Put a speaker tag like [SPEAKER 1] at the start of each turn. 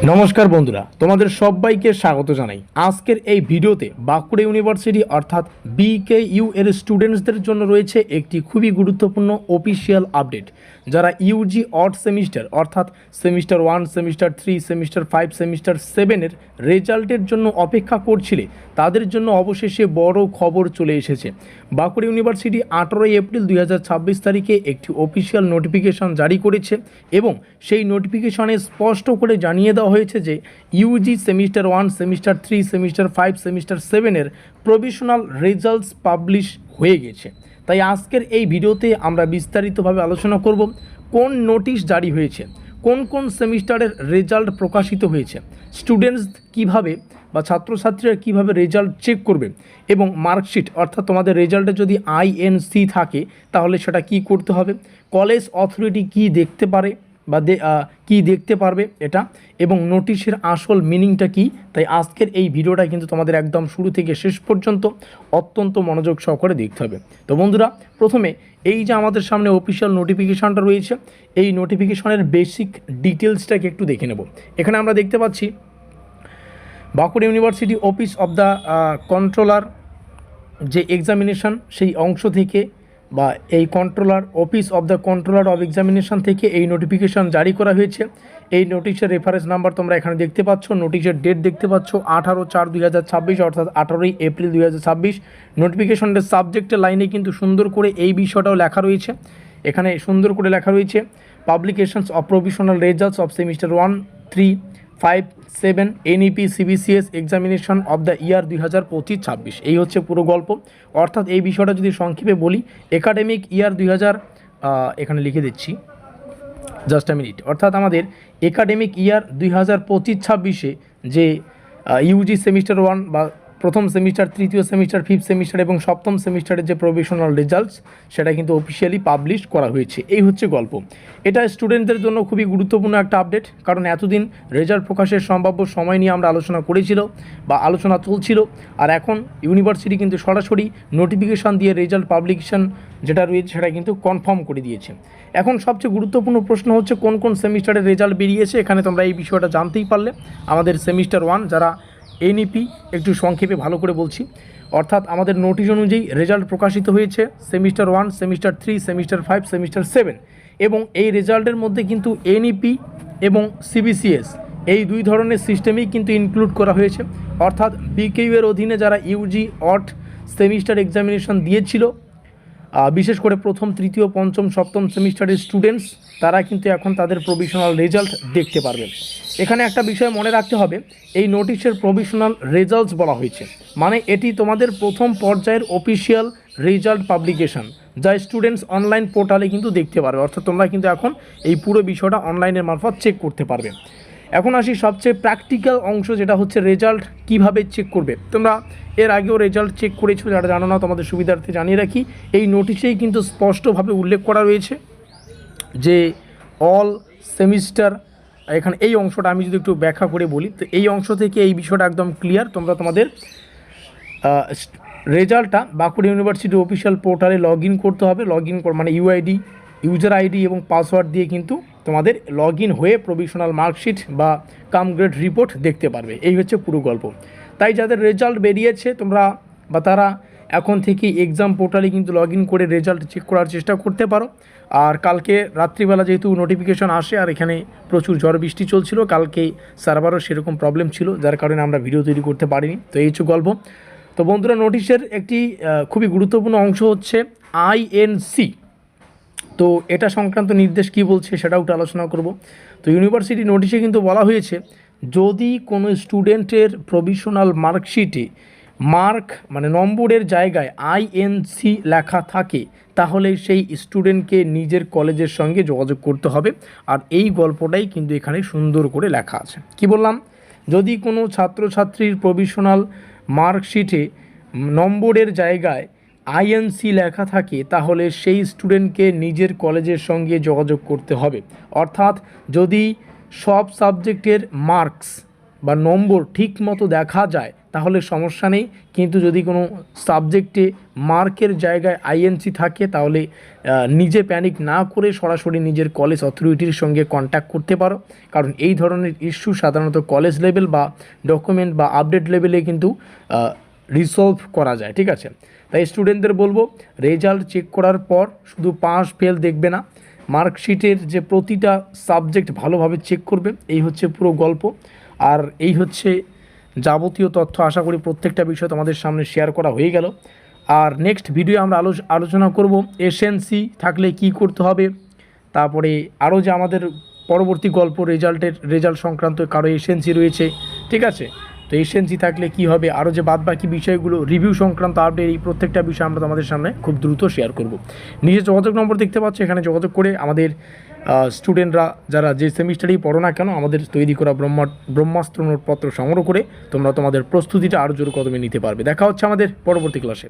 [SPEAKER 1] নমস্কার বন্ধুরা, তোমাদের সবাইকে স্বাগত জানাই। আজকের এই ভিডিওতে বাঁকুড়া ইউনিভার্সিটি অর্থাৎ বিকেইউ এর স্টুডেন্টসদের জন্য রয়েছে একটি খুবই গুরুত্বপূর্ণ অফিসিয়াল আপডেট। যারা ইউজি অড সেমিস্টার অর্থাৎ সেমিস্টার 1, সেমিস্টার 3, সেমিস্টার 5, সেমিস্টার 7-এর রেজাল্টের জন্য অপেক্ষা করছিলে, তাদের জন্য অবশেষে বড় খবর চলে এসেছে। বাঁকুড়া ইউনিভার্সিটি 18 এপ্রিল 2026 তারিখে একটি অফিসিয়াল নোটিফিকেশন জারি করেছে এবং সেই নোটিফিকেশনে স্পষ্ট করে জানিয়ে দেওয়া হয়েছে যে UG semester 1, semester 3, semester 5, semester 7-এর প্রভিশনাল রেজাল্টস পাবলিশ হয়ে গেছে। তাই আজকের এই ভিডিওতে আমরা বিস্তারিতভাবে আলোচনা করব কোন নোটিশ জারি হয়েছে, কোন কোন সেমিস্টারের রেজাল্ট প্রকাশিত হয়েছে, স্টুডেন্টস কিভাবে বা ছাত্রছাত্রীরা কীভাবে রেজাল্ট চেক করবে এবং মার্কশিট অর্থাৎ তোমাদের রেজাল্টে যদি আইএনসি থাকে তাহলে সেটা কি করতে হবে, কলেজ অথরিটি কি দেখতে পারে বা কি দেখতে পারবে এটা, এবং নোটিশের আসল মিনিংটা কি। তাই আজকের এই ভিডিওটা কিন্তু তোমাদের একদম শুরু থেকে শেষ পর্যন্ত অত্যন্ত মনোযোগ সহকারে দেখতে হবে। তো বন্ধুরা, প্রথমে এই যে আমাদের সামনে অফিসিয়াল নোটিফিকেশানটা রয়েছে, এই নোটিফিকেশনের বেসিক ডিটেলসটাকে একটু দেখে নেব। এখানে আমরা দেখতে পাচ্ছি Bankura university office of the controller যে এক্সামিনেশন সেই অংশ থেকে বা এই controller office of the controller of examination থেকে এই নোটিফিকেশন জারি করা হয়েছে। এই নোটিশের রেফারেন্স নাম্বার তোমরা এখানে দেখতে পাচ্ছ, নোটিশের ডেট দেখতে পাচ্ছ 18/4/2026 অর্থাৎ 18 এপ্রিল 2026। নোটিফিকেশনের সাবজেক্টের লাইনে কিন্তু সুন্দর করে এই বিষয়টাও লেখা রয়েছে, এখানে সুন্দর করে লেখা রয়েছে publications of provisional results of semester 1, 3, 5, 7 NEP CBCS examination of the year 2025-26। এই হচ্ছে পুরো গল্প। অর্থাৎ এই বিষয়টা যদি সংক্ষেপে বলি, একাডেমিক ইয়ার 2000 এখানে লিখে দিচ্ছি জাস্ট আ মিনিট, অর্থাৎ আমাদের একাডেমিক ইয়ার 2025-26-এ যে ইউজি সেমিস্টার 1 বা প্রথম সেমিস্টার, তৃতীয় সেমিস্টার, ফিফথ সেমিস্টার এবং সপ্তম সেমিস্টারের যে প্রভিশনাল রেজাল্টস সেটা কিন্তু অফিসিয়ালি পাবলিশ করা হয়েছে। এই হচ্ছে গল্প। এটা স্টুডেন্টদের জন্য খুবই গুরুত্বপূর্ণ একটা আপডেট, কারণ এতদিন রেজাল্ট প্রকাশের সম্ভাব্য সময় নিয়ে আমরা আলোচনা করেছিল বা আলোচনা চলছিল, আর এখন ইউনিভার্সিটি কিন্তু সরাসরি নোটিফিকেশান দিয়ে রেজাল্ট পাবলিকেশন যেটা রয়েছে সেটা কিন্তু কনফার্ম করে দিয়েছে। এখন সবচেয়ে গুরুত্বপূর্ণ প্রশ্ন হচ্ছে কোন কোন সেমিস্টারের রেজাল্ট বেরিয়েছে। এখানে তোমরা এই বিষয়টা জানতেই পারলে। আমাদের সেমিস্টার 1 যারা এনইপি, একটু সংক্ষেপে ভালো করে বলছি, অর্থাৎ আমাদের নোটিশ অনুযায়ী রেজাল্ট প্রকাশিত হয়েছে সেমিস্টার 1, সেমিস্টার 3, সেমিস্টার 5, সেমিস্টার 7, এবং এই রেজাল্টের মধ্যে কিন্তু এনইপি এবং সিবিসিএস এই দুই ধরনের সিস্টেমেই কিন্তু ইনক্লুড করা হয়েছে। অর্থাৎ বিকেইউ এর অধীনে যারা ইউজি অড সেমিস্টার এক্সামিনেশন দিয়েছিল, বিশেষ করে প্রথম, তৃতীয়, পঞ্চম, সপ্তম সেমিস্টারের স্টুডেন্টস, তারা কিন্তু এখন তাদের প্রভিশনাল রেজাল্ট দেখতে পারবেন। এখানে একটা বিষয় মনে রাখতে হবে, এই নোটিশের প্রভিশনাল রেজাল্টস বলা হয়েছে, মানে এটি তোমাদের প্রথম পর্যায়ের অফিসিয়াল রেজাল্ট পাবলিকেশন, যা স্টুডেন্টস অনলাইন পোর্টালে কিন্তু দেখতে পারবে। অর্থাৎ তোমরা কিন্তু এখন এই পুরো বিষয়টা অনলাইনের মারফত চেক করতে পারবে। এখন আসি সবচেয়ে প্র্যাকটিক্যাল অংশ, যেটা হচ্ছে রেজাল্ট কিভাবে চেক করবে। তোমরা এর আগেও রেজাল্ট চেক করেছো, যারা জানো না তোমাদের সুবিধার্থে জানিয়ে রাখি, এই নোটিশেই কিন্তু স্পষ্টভাবে উল্লেখ করা রয়েছে যে অল সেমিস্টার, এখানে এই অংশটা আমি যদি একটু ব্যাখ্যা করে বলি, তো এই অংশ থেকে এই বিষয়টা একদম ক্লিয়ার। তোমরা তোমাদের রেজাল্টটা বাঁকুড়া ইউনিভার্সিটি অফিসিয়াল পোর্টালে লগ ইন করতে হবে। লগ ইন মানে ইউআইডি, ইউজার আইডি এবং পাসওয়ার্ড দিয়ে কিন্তু তোমাদের লগ ইন হয়ে প্রভিশনাল মার্কশিট বা কাম গ্রেড রিপোর্ট দেখতে পারবে। এই হচ্ছে পুরো গল্প। তাই যাদের রেজাল্ট বেরিয়েছে তোমরা বা তারা এখন থেকে এক্সাম পোর্টালে কিন্তু লগ ইন করে রেজাল্ট চেক করার চেষ্টা করতে পারো। আর কালকে রাত্রিবেলা যেহেতু নোটিফিকেশন আসে, আর এখানে প্রচুর ঝড় বৃষ্টি চলছিল, কালকে সার্ভারও সেরকম প্রবলেম ছিল, যার কারণে আমরা ভিডিও তৈরি করতে পারিনি। তো এই হচ্ছে গল্প। তো বন্ধুরা, নোটিশের একটি খুবই গুরুত্বপূর্ণ অংশ হচ্ছে আইএনসি। তো এটা সংক্রান্ত নির্দেশ কী বলছে সেটাও একটু আলোচনা করব। তো ইউনিভার্সিটি নোটিশে কিন্তু বলা হয়েছে, যদি কোনো স্টুডেন্টের প্রভিশনাল মার্কশিটে মার্ক মানে নম্বরের জায়গায় আইএনসি লেখা থাকে, তাহলে সেই স্টুডেন্টকে নিজের কলেজের সঙ্গে যোগাযোগ করতে হবে। আর এই গল্পটাই কিন্তু এখানে সুন্দর করে লেখা আছে। কি বললাম, যদি কোনো ছাত্রছাত্রীর প্রভিশনাল মার্কশিটে নম্বরের জায়গায় আইএনসি লেখা থাকে, তাহলে সেই স্টুডেন্টকে নিজের কলেজের সঙ্গে যোগাযোগ করতে হবে। অর্থাৎ যদি সব সাবজেক্টের মার্কস বা নম্বর ঠিক মতো দেখা যায়, তাহলে সমস্যা নেই, কিন্তু যদি কোনো সাবজেক্টে মার্কের জায়গায় আইএনসি থাকে তাহলে নিজে প্যানিক না করে সরাসরি নিজের কলেজ অথরিটির সঙ্গে কন্ট্যাক্ট করতে পারো, কারণ এই ধরনের ইস্যু সাধারণত কলেজ লেভেল বা ডকুমেন্ট বা আপডেট লেভেলে কিন্তু রিসলভ করা যায়। ঠিক আছে, তাই স্টুডেন্টদের বলবো রেজাল্ট চেক করার পর শুধু পাস ফেল দেখবে না, মার্কশিটের যে প্রতিটা সাবজেক্ট ভালোভাবে চেক করবে। এই হচ্ছে পুরো গল্প, আর এই হচ্ছে যাবতীয় তথ্য। আশা করি প্রত্যেকটা বিষয় তোমাদের সামনে শেয়ার করা হয়ে গেল। আর নেক্সট ভিডিও আমরা আলোচনা করব এসএনসি থাকলে কি করতে হবে, তারপরে আরও যে আমাদের পরবর্তী গল্প রেজাল্ট সংক্রান্ত কারো এসএনসি রয়েছে। ঠিক আছে, তো এসএনসি থাকলে কি হবে, আরও যে বাদবাকি বিষয়গুলো রিভিউ সংক্রান্ত আপডেট, এই প্রত্যেকটা বিষয় আমরা তোমাদের সামনে খুব দ্রুত শেয়ার করব। নিজের যোগাযোগ নম্বর দেখতে পাচ্ছ, এখানে যোগাযোগ করে আমাদের স্টুডেন্টরা যারা যে সেমিস্টারেই পড়ো না কেন, আমাদের তৈরি করা ব্রহ্মাস্ত্র নোটপত্র সংগ্রহ করে তোমরা তোমাদের প্রস্তুতিটা আরও জোর কদমে নিতে পারবে। দেখা হচ্ছে আমাদের পরবর্তী ক্লাসে।